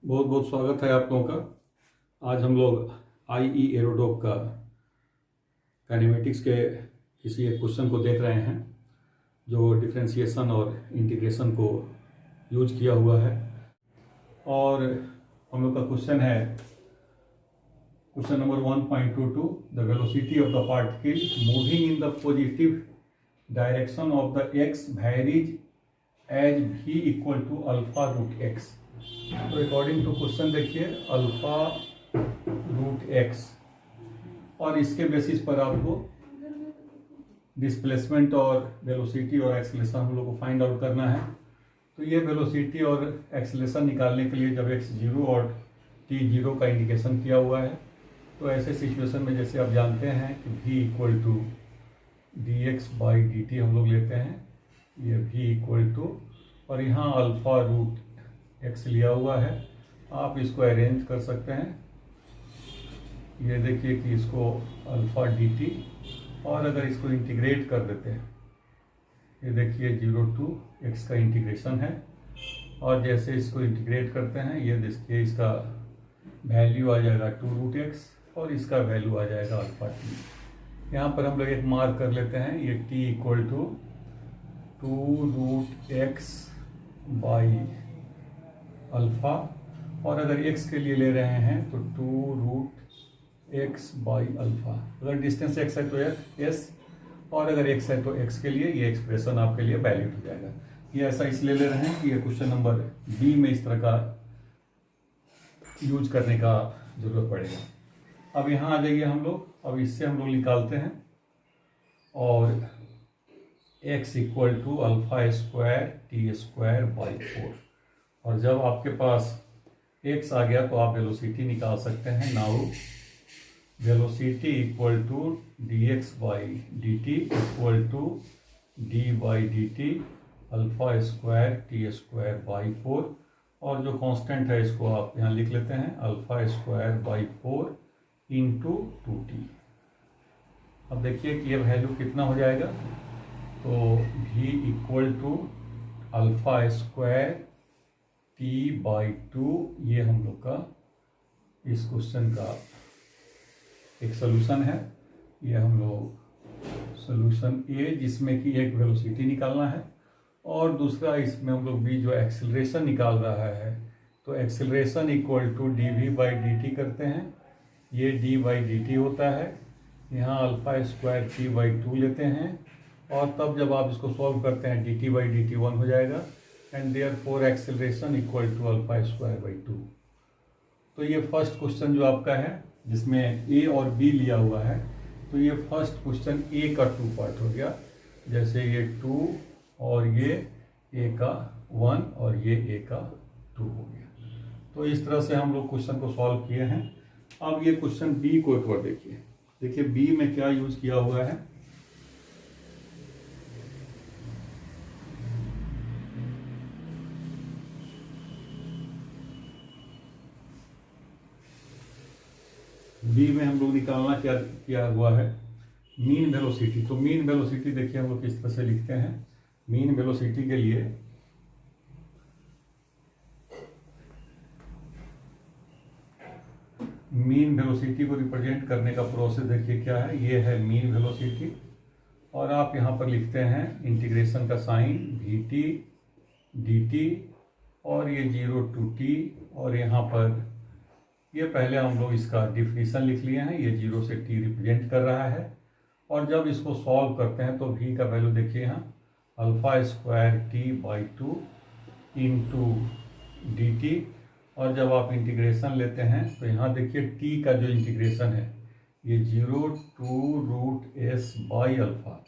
बहुत बहुत स्वागत है आप लोगों का। आज हम लोग IE एरोडॉक का काइनेमेटिक्स के किसी एक क्वेश्चन को देख रहे हैं जो डिफरेंशिएशन और इंटीग्रेशन को यूज किया हुआ है। और हम लोग का क्वेश्चन है question number 1.22। The velocity of the particle moving in the positive direction of the x varies as v equal to alpha root x. तो अकॉर्डिंग टू क्वेश्चन देखिए अल्फा रूट एक्स, और इसके बेसिस पर आपको displacement और velocity और acceleration हम लोग को फाइंड आउट करना है। तो ये वेलोसिटी और एक्सेलरेशन निकालने के लिए जब x 0 और t 0 का इंडिकेशन किया हुआ है, तो ऐसे सिचुएशन में जैसे आप जानते हैं कि v equal to dx by dt हम लोग लेते हैं, ये v इक्वल टू, और यहाँ अल्फा रूट एक्स लिया हुआ है। आप इसको अरेंज कर सकते हैं। ये देखिए कि इसको अल्फा dt, और अगर इसको इंटीग्रेट कर देते हैं, ये देखिए 0 टू x का इंटीग्रेशन है, और जैसे इसको इंटीग्रेट करते हैं ये देखिए इसका वैल्यू आ जाएगा 2 रूट एक्स और इसका वैल्यू आ जाएगा अल्फा टी। यहाँ पर हम लोग एक मार्क कर लेते हैं, ये t equal to 2 root x by alpha, और अगर x के लिए ले रहे हैं तो 2 रूट एक्स बाई अल्फ़ा। अगर डिस्टेंस x है तो s, और अगर x है तो x के लिए ये एक्सप्रेशन आपके लिए वैलिड हो जाएगा। ये ऐसा इसलिए ले रहे हैं कि ये क्वेश्चन नंबर बी में इस तरह का यूज करने का जरूरत पड़ेगा। अब यहाँ आ जाइए हम लोग, अब इससे हम लोग निकालते हैं, और x equal to alpha square t square by 4। और जब आपके पास x आ गया तो आप वेलोसिटी निकाल सकते हैं। Now velocity equal to dx by d t equal to d by d t alpha square t square by 4, और जो कांस्टेंट है इसको आप यहाँ लिख लेते हैं alpha square by 4 into 2t। अब देखिए कि ये वैल्यू कितना हो जाएगा, तो v equal to alpha square t by 2, ये हम लोग का इस क्वेश्चन का एक सोल्यूशन है। ये हम लोग सोल्यूशन ए, जिसमें कि एक वेलोसिटी निकालना है और दूसरा इसमें हम लोग भी जो एक्सेलरेशन निकाल रहा है, तो acceleration equal to d v by d t करते हैं। ये d बाई डी टी होता है, यहाँ अल्फा स्क्वायर t बाई 2 लेते हैं, और तब जब आप इसको सॉल्व करते हैं d t by d t 1 हो जाएगा, and therefore acceleration equal to alpha square by 2। तो ये फर्स्ट क्वेश्चन जो आपका है जिसमें ए और बी लिया हुआ है, तो ये फर्स्ट क्वेश्चन ए का 2 पार्ट हो गया। जैसे ये 2 और ये ए का 1 और ये ए का 2 हो गया। तो इस तरह से हम लोग क्वेश्चन को सॉल्व किए हैं। अब ये क्वेश्चन बी को एक बार देखिए, देखिए बी में क्या यूज किया हुआ है। बी में हम लोग निकालना क्या किया हुआ है, मीन वेलोसिटी। तो मीन वेलोसिटी देखिए हम लोग किस तरह से लिखते हैं। मीन वेलोसिटी के लिए मीन वेलोसिटी को रिप्रेजेंट करने का प्रोसेस देखिए क्या है। ये है मीन वेलोसिटी, और आप यहाँ पर लिखते हैं इंटीग्रेशन का sign v t d t, और ये 0 टू टी, और यहाँ पर ये पहले हम लोग इसका डिफिनीशन लिख लिए हैं। ये 0 से t रिप्रेजेंट कर रहा है, और जब इसको सॉल्व करते हैं तो v का वैल्यू देखिए यहाँ alpha square t by 2 into D t, और जब आप इंटीग्रेशन लेते हैं तो यहाँ देखिए t का जो इंटीग्रेशन है ये 0 to root s by alpha,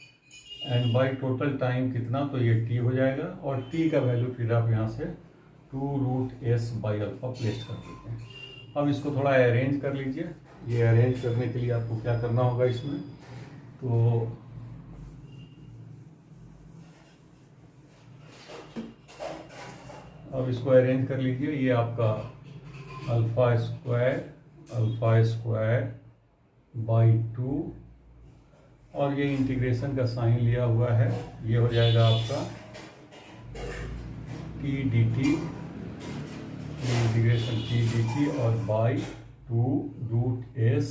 and by total time कितना, तो ये t हो जाएगा, और t का वैल्यू फिर आप यहाँ से 2 root s by alpha place कर देते हैं। अब इसको थोड़ा अरेंज कर लीजिए। ये अरेंज करने के लिए आपको क्या करना होगा इसमें, तो अब इसको अरेंज कर लीजिए। ये आपका अल्फा स्क्वायर बाई 2, और ये इंटीग्रेशन का साइन लिया हुआ है, ये हो जाएगा आपका t dt integration T d t और बाई 2√s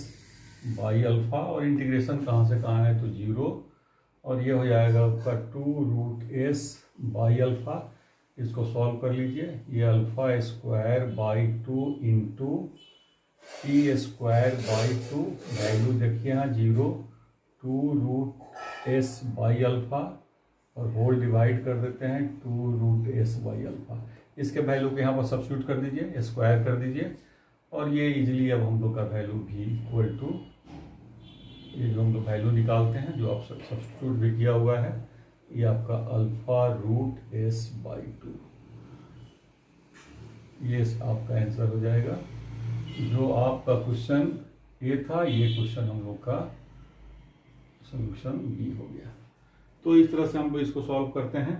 बाई अल्फ़ा, और इंटीग्रेशन कहाँ से कहाँ है तो 0, और ये हो जाएगा आपका 2√s बाई अल्फ़ा। इसको सॉल्व कर लीजिए, ये alpha square by 2 into T square by 2, value देखिए यहाँ 0, 2√s बाई अल्फ़ा और होल डिवाइड कर देते हैं 2√s बाई अल्फ़ा। इसके वैल्यू को यहाँ पर सब्स्टिट्यूट कर दीजिए, स्क्वायर कर दीजिए, और ये इजीली अब हम लोग का वैल्यू भी इक्वल टू, ये जो हम लोग वैल्यू निकालते हैं जो आप सब्स्टिट्यूट भी किया हुआ है, ये आपका अल्फ़ा√s बाई 2, ये आपका आंसर हो जाएगा। जो आपका क्वेश्चन ए था, ये क्वेश्चन हम लोग का सोल्यूशन बी हो गया। तो इस तरह से हम लोग इसको सॉल्व करते हैं।